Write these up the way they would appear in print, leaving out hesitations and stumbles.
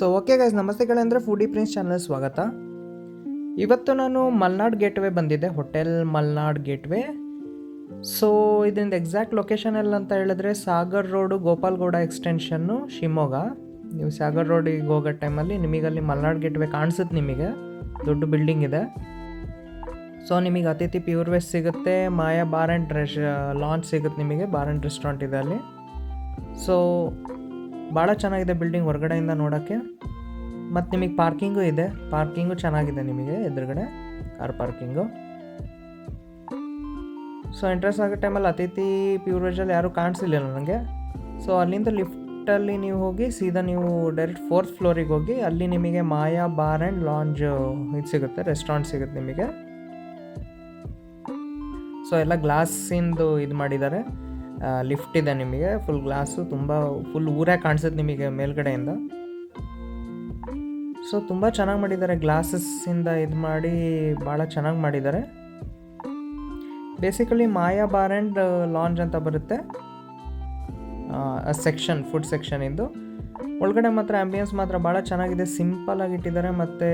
Okay guys, ನಮಸ್ತೆ ಅಂದರೆ foodie prince channel ಸ್ವಾಗತ. ಇವತ್ತು ನಾನು ಮಲ್ನಾಡ್ ಗೇಟ್ವೇ ಬಂದಿದ್ದೆ, ಹೋಟೆಲ್ ಮಲ್ನಾಡ್ ಗೇಟ್ವೇ. ಸೊ ಇದರಿಂದ ಎಕ್ಸಾಕ್ಟ್ ಲೊಕೇಶನ್ ಎಲ್ಲ ಅಂತ ಹೇಳಿದ್ರೆ ಸಾಗರ್ ರೋಡು, ಗೋಪಾಲ್ಗೌಡ ಎಕ್ಸ್ಟೆನ್ಷನ್ನು, ಶಿವಮೊಗ್ಗ. ನೀವು ಸಾಗರ್ ರೋಡಿಗೆ ಹೋಗೋ ಟೈಮಲ್ಲಿ ನಿಮಗಲ್ಲಿ ಮಲ್ನಾಡ್ ಗೇಟ್ವೇ ಕಾಣಿಸುತ್ತೆ. ನಿಮಗೆ ದೊಡ್ಡ ಬಿಲ್ಡಿಂಗ್ ಇದೆ. ಸೊ ನಿಮಗೆ ಅತಿಥಿ ಪ್ಯೂರ್ ವೆಜ್ ಸಿಗುತ್ತೆ, ಮಾಯಾ ಬಾರ್ ಆ್ಯಂಡ್ ಲಾಂಚ್ ಸಿಗುತ್ತೆ, ನಿಮಗೆ ಬಾರ್ ಆ್ಯಂಡ್ ರೆಸ್ಟೋರೆಂಟ್ ಇದೆ ಅಲ್ಲಿ. ಸೊ ಭಾಳ ಚೆನ್ನಾಗಿದೆ ಬಿಲ್ಡಿಂಗ್ ಹೊರಗಡೆಯಿಂದ ನೋಡೋಕ್ಕೆ. ಮತ್ತು ನಿಮಗೆ ಪಾರ್ಕಿಂಗು ಇದೆ, ಪಾರ್ಕಿಂಗು ಚೆನ್ನಾಗಿದೆ ನಿಮಗೆ ಎದುರುಗಡೆ, ಕಾರ್ ಪಾರ್ಕಿಂಗು. ಸೊ ಎಂಟ್ರೆನ್ಸ್ ಆಗೋ ಟೈಮಲ್ಲಿ ಅತಿಥಿ ಪ್ಯೂರ್ ವೆಜ್ಜಲ್ಲಿ ಯಾರೂ ಕಾಣಿಸಿಲ್ಲ ನನಗೆ. ಸೊ ಅಲ್ಲಿಂದ ಲಿಫ್ಟಲ್ಲಿ ನೀವು ಹೋಗಿ ಸೀದಾ ನೀವು ಡೈರೆಕ್ಟ್ 4th ಫ್ಲೋರಿಗೆ ಹೋಗಿ ಅಲ್ಲಿ ನಿಮಗೆ ಮಾಯಾ ಬಾರ್ ಆ್ಯಂಡ್ ಲಾಂಜ್ ಇದು ಸಿಗುತ್ತೆ, ರೆಸ್ಟೋರೆಂಟ್ ಸಿಗುತ್ತೆ ನಿಮಗೆ. ಸೊ ಎಲ್ಲ ಗ್ಲಾಸಿಂದು ಇದು ಮಾಡಿದ್ದಾರೆ. ಲಿಫ್ಟ್ ಇದೆ ನಿಮಗೆ, ಫುಲ್ ಗ್ಲಾಸು, ತುಂಬ ಫುಲ್ ಊರೇ ಕಾಣಿಸುತ್ತೆ ನಿಮಗೆ ಮೇಲ್ಗಡೆಯಿಂದ. ಸೊ ತುಂಬ ಚೆನ್ನಾಗಿ ಮಾಡಿದ್ದಾರೆ, ಗ್ಲಾಸಸ್ಸಿಂದ ಇದು ಮಾಡಿ ಭಾಳ ಚೆನ್ನಾಗಿ ಮಾಡಿದ್ದಾರೆ. Basically Maya bar and lounge ಅಂತ ಬರುತ್ತೆ ಸೆಕ್ಷನ್, ಫುಡ್ ಸೆಕ್ಷನ್ ಇದ್ದು. ಒಳಗಡೆ ಮಾತ್ರ ಆ್ಯಂಬಿಯನ್ಸ್ ಮಾತ್ರ ಭಾಳ ಚೆನ್ನಾಗಿದೆ, ಸಿಂಪಲಾಗಿ ಇಟ್ಟಿದ್ದಾರೆ. ಮತ್ತು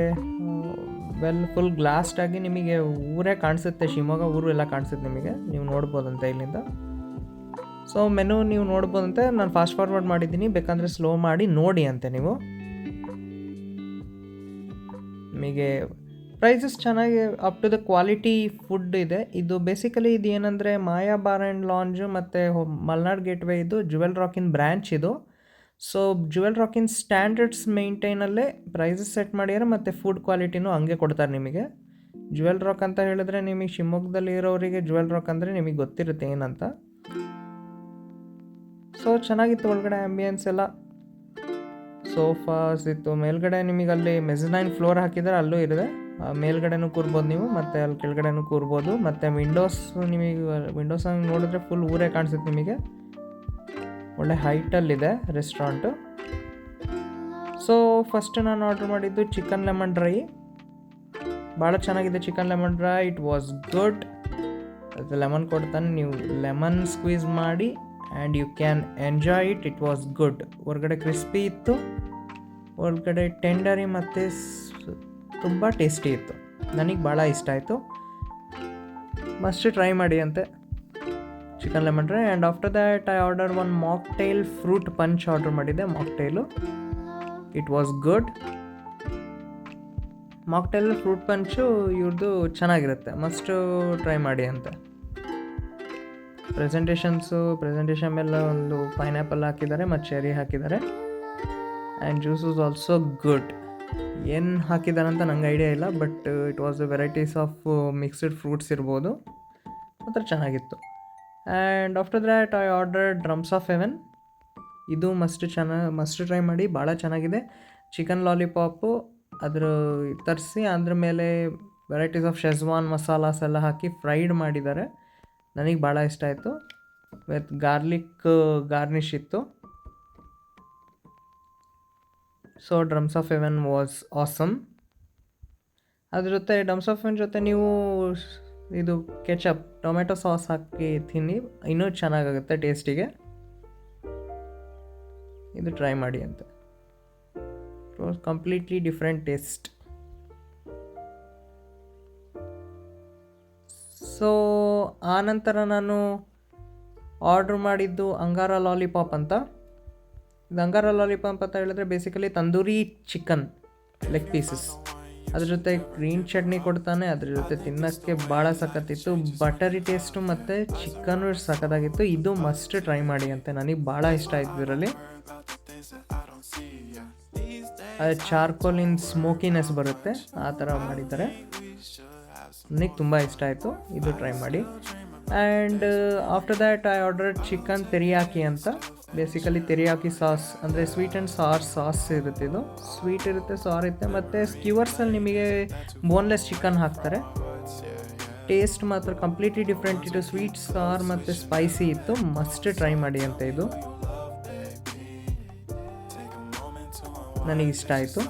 ಫುಲ್ ಗ್ಲಾಸ್ಡಾಗಿ ನಿಮಗೆ ಊರೇ ಕಾಣಿಸುತ್ತೆ, ಶಿವಮೊಗ್ಗ ಊರು ಎಲ್ಲ ಕಾಣಿಸುತ್ತೆ ನಿಮಗೆ, ನೀವು ನೋಡ್ಬೋದಂತೆ ಇಲ್ಲಿಂದ. ಸೊ ಮೆನು ನೀವು ನೋಡ್ಬೋದಂತೆ, ನಾನು ಫಾಸ್ಟ್ ಫಾರ್ವರ್ಡ್ ಮಾಡಿದ್ದೀನಿ, ಬೇಕಂದರೆ ಸ್ಲೋ ಮಾಡಿ ನೋಡಿ ಅಂತೆ ನೀವು. ನಿಮಗೆ ಪ್ರೈಸಸ್ ಚೆನ್ನಾಗಿ up to the quality food ಇದೆ. ಇದು ಬೇಸಿಕಲಿ ಇದು ಏನಂದರೆ ಮಾಯಾ ಬಾರ್ ಆ್ಯಂಡ್ ಲಾಂಜು ಮತ್ತು ಮಲ್ನಾಡ್ ಗೇಟ್ವೇ ಇದು ಜುವೆಲ್ ರಾಕಿನ್ ಬ್ರ್ಯಾಂಚ್ ಇದು. ಸೊ ಜುವೆಲ್ ರಾಕಿನ್ ಸ್ಟ್ಯಾಂಡರ್ಡ್ಸ್ ಮೇಂಟೈನಲ್ಲೇ ಪ್ರೈಸಸ್ ಸೆಟ್ ಮಾಡ್ಯಾರ, ಮತ್ತು ಫುಡ್ ಕ್ವಾಲಿಟಿನೂ ಹಂಗೆ ಕೊಡ್ತಾರೆ ನಿಮಗೆ. ಜುವೆಲ್ ರಾಕ್ ಅಂತ ಹೇಳಿದ್ರೆ ನಿಮಗೆ ಶಿವಮೊಗ್ಗದಲ್ಲಿ ಇರೋರಿಗೆ ಜುವೆಲ್ ರಾಕ್ ಅಂದರೆ ನಿಮಗೆ ಗೊತ್ತಿರುತ್ತೆ ಏನಂತ. ಸೊ ಚೆನ್ನಾಗಿತ್ತು ಒಳಗಡೆ ಆ್ಯಂಬಿಯನ್ಸ್ ಎಲ್ಲ, ಸೋಫಾಸ್ ಇತ್ತು. ಮೇಲ್ಗಡೆ ನಿಮಗೆ ಅಲ್ಲಿ ಮೆಝನೈನ್ ಫ್ಲೋರ್ ಹಾಕಿದರೆ ಅಲ್ಲೂ ಇದೆ, ಮೇಲ್ಗಡೆನೂ ಕೂರ್ಬೋದು ನೀವು, ಮತ್ತು ಅಲ್ಲಿ ಕೆಳಗಡೆನೂ ಕೂರ್ಬೋದು. ಮತ್ತು ನಿಮಗೆ ವಿಂಡೋಸ್ ನೋಡಿದ್ರೆ ಫುಲ್ ಊರೇ ಕಾಣಿಸುತ್ತೆ ನಿಮಗೆ. ಒಳ್ಳೆ ಹೈಟಲ್ಲಿದೆ ರೆಸ್ಟೋರೆಂಟು. ಸೊ ಫಸ್ಟ್ ನಾನು ಆರ್ಡ್ರ್ ಮಾಡಿದ್ದು ಚಿಕನ್ ಲೆಮನ್ ಡ್ರೈ. ಭಾಳ ಚೆನ್ನಾಗಿದೆ chicken lemon dry, it was good. ಅದು ಲೆಮನ್ ಕೊಡ್ತಾನೆ, ನೀವು ಲೆಮನ್ ಸ್ಕ್ವೀಸ್ ಮಾಡಿ and you can enjoy it. It was good. ಹೊರಗಡೆ ಕ್ರಿಸ್ಪಿ ಇತ್ತು, ಒಳಗಡೆ ಟೆಂಡರಿ ಮತ್ತು ತುಂಬ ಟೇಸ್ಟಿ ಇತ್ತು. ನನಗೆ ಭಾಳ ಇಷ್ಟ ಆಯಿತು. ಮಸ್ಟ್ ಟ್ರೈ ಮಾಡಿ ಅಂತೆ chicken lemon dry. And after that I order one mocktail fruit punch order ಮಾಡಿದ್ದೆ, mocktail. It was good. Mocktail fruit punch ಇವ್ರದ್ದು ಚೆನ್ನಾಗಿರುತ್ತೆ, ಮಸ್ಟು ಟ್ರೈ ಮಾಡಿ ಅಂತೆ. ಪ್ರೆಸೆಂಟೇಷನ್ ಮೇಲೆ ಒಂದು ಪೈನಾಪಲ್ ಹಾಕಿದ್ದಾರೆ ಮತ್ತು ಚೆರಿ ಹಾಕಿದ್ದಾರೆ. And juice was also good. ಏನು ಹಾಕಿದ್ದಾರೆ ಅಂತ ನಂಗೆ ಐಡಿಯಾ ಇಲ್ಲ, but it was varieties of mixed fruits ಇರ್ಬೋದು, ಮಾತ್ರ ಚೆನ್ನಾಗಿತ್ತು. And after that I order drums of Heaven. ಇದು ಮಸ್ಟ್ ಟ್ರೈ ಮಾಡಿ, ಭಾಳ ಚೆನ್ನಾಗಿದೆ. ಚಿಕನ್ ಲಾಲಿಪಾಪು ತರಿಸಿ ಅದ್ರ ಮೇಲೆ ವೆರೈಟೀಸ್ ಆಫ್ ಶೆಜ್ವಾನ್ ಮಸಾಲಾಸ್ ಎಲ್ಲ ಹಾಕಿ ಫ್ರೈಡ್ ಮಾಡಿದ್ದಾರೆ. ನನಗೆ ಭಾಳ ಇಷ್ಟ ಆಯಿತು. ವಿತ್ ಗಾರ್ಲಿಕ್ ಗಾರ್ನಿಷ್ ಇತ್ತು. So drums of Heaven was awesome. ಅದ್ರ ಜೊತೆ ಡ್ರಮ್ಸ್ ಆಫ್ ಹೆವೆನ್ ಜೊತೆ ನೀವು ಇದು ಕೆಚಪ್, ಟೊಮೆಟೊ ಸಾಸ್ ಹಾಕಿ ತಿನ್ನಿ, ಇನ್ನೂ ಚೆನ್ನಾಗಾಗುತ್ತೆ ಟೇಸ್ಟಿಗೆ. ಇದು ಟ್ರೈ ಮಾಡಿ ಅಂತ. It was completely different taste. So ಆನಂತರ ನಾನು ಆರ್ಡ್ರ್ ಮಾಡಿದ್ದು ಅಂಗಾರ ಲಾಲಿಪಾಪ್ ಅಂತ. ಇದು ಅಂಗಾರ ಲಾಲಿಪಾಪ್ ಅಂತ ಹೇಳಿದ್ರೆ basically tandoori chicken leg pieces, ಅದ್ರ ಜೊತೆ ಗ್ರೀನ್ ಚಟ್ನಿ ಕೊಡ್ತಾನೆ. ಅದ್ರ ಜೊತೆ ತಿನ್ನೋಕ್ಕೆ ಭಾಳ ಸಖತ್ತಿತ್ತು, ಬಟರಿ ಟೇಸ್ಟು ಮತ್ತು ಚಿಕನ್ನು ಸಖತ್ತಾಗಿತ್ತು. ಇದು ಮಸ್ಟ್ ಟ್ರೈ ಮಾಡಿ ಅಂತ, ನನಗೆ ಭಾಳ ಇಷ್ಟ ಆಯಿತು. ಇದರಲ್ಲಿ ಚಾರ್ಕೋಲಿನ್ ಸ್ಮೋಕಿನೆಸ್ ಬರುತ್ತೆ, ಆ ಥರ ಮಾಡಿದ್ದಾರೆ. ನನಗೆ ತುಂಬ ಇಷ್ಟ ಆಯಿತು, ಇದು ಟ್ರೈ ಮಾಡಿ. And after that I order chicken teriyaki ಅಂತ. ಬೇಸಿಕಲಿ ತೆರಿಯಾಕಿ ಸಾಸ್ ಅಂದರೆ ಸ್ವೀಟ್ ಆ್ಯಂಡ್ ಸಾಸ್ ಇರುತ್ತೆ. ಇದು ಸ್ವೀಟ್ ಇರುತ್ತೆ, ಸಾರ್ ಇರುತ್ತೆ, ಮತ್ತು ಸ್ಕ್ಯೂವರ್ಸಲ್ಲಿ ನಿಮಗೆ ಬೋನ್ಲೆಸ್ ಚಿಕನ್ ಹಾಕ್ತಾರೆ. ಟೇಸ್ಟ್ ಮಾತ್ರ ಕಂಪ್ಲೀಟ್ಲಿ ಡಿಫ್ರೆಂಟ್ ಇತ್ತು, ಸ್ವೀಟ್, ಸಾರ್ ಮತ್ತು ಸ್ಪೈಸಿ ಇತ್ತು. ಮಸ್ಟ್ ಟ್ರೈ ಮಾಡಿ ಅಂತ. ಇದು ನನಗೆ ಇಷ್ಟ ಆಯಿತು.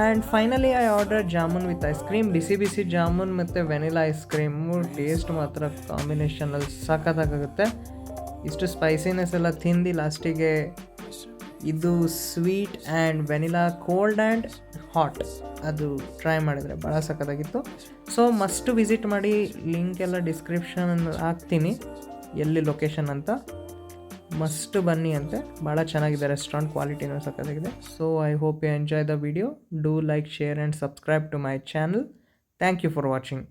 And finally I order jamun with ice cream. ಬಿಸಿ ಜಾಮೂನ್ ಮತ್ತು ವೆನಿಲಾ ಐಸ್ ಕ್ರೀಮು ಟೇಸ್ಟ್ ಮಾತ್ರ ಕಾಂಬಿನೇಷನಲ್ಲಿ ಸಖತ್ತಾಗುತ್ತೆ. ಇಷ್ಟು ಸ್ಪೈಸಿನೆಸ್ ಎಲ್ಲ ತಿಂದು ಲಾಸ್ಟಿಗೆ ಇದು sweet and vanilla cold and hot ಅದು ಟ್ರೈ ಮಾಡಿದರೆ ಭಾಳ ಸಖತ್ತಾಗಿತ್ತು. ಸೊ ಮಸ್ಟ್ ವಿಸಿಟ್ ಮಾಡಿ, ಲಿಂಕ್ ಎಲ್ಲ ಡಿಸ್ಕ್ರಿಪ್ಷನ್ ಹಾಕ್ತೀನಿ ಎಲ್ಲಿ ಲೊಕೇಶನ್ ಅಂತ. ಮಸ್ಟ್ ಬನ್ನಿ ಅಂತೆ, ಭಾಳ ಚೆನ್ನಾಗಿದೆ ರೆಸ್ಟೋರೆಂಟ್, ಕ್ವಾಲಿಟಿನೂ ಸಖತ್ತಾಗಿದೆ. So I hope you enjoy the video. Do like, share and subscribe to my channel. Thank you for watching.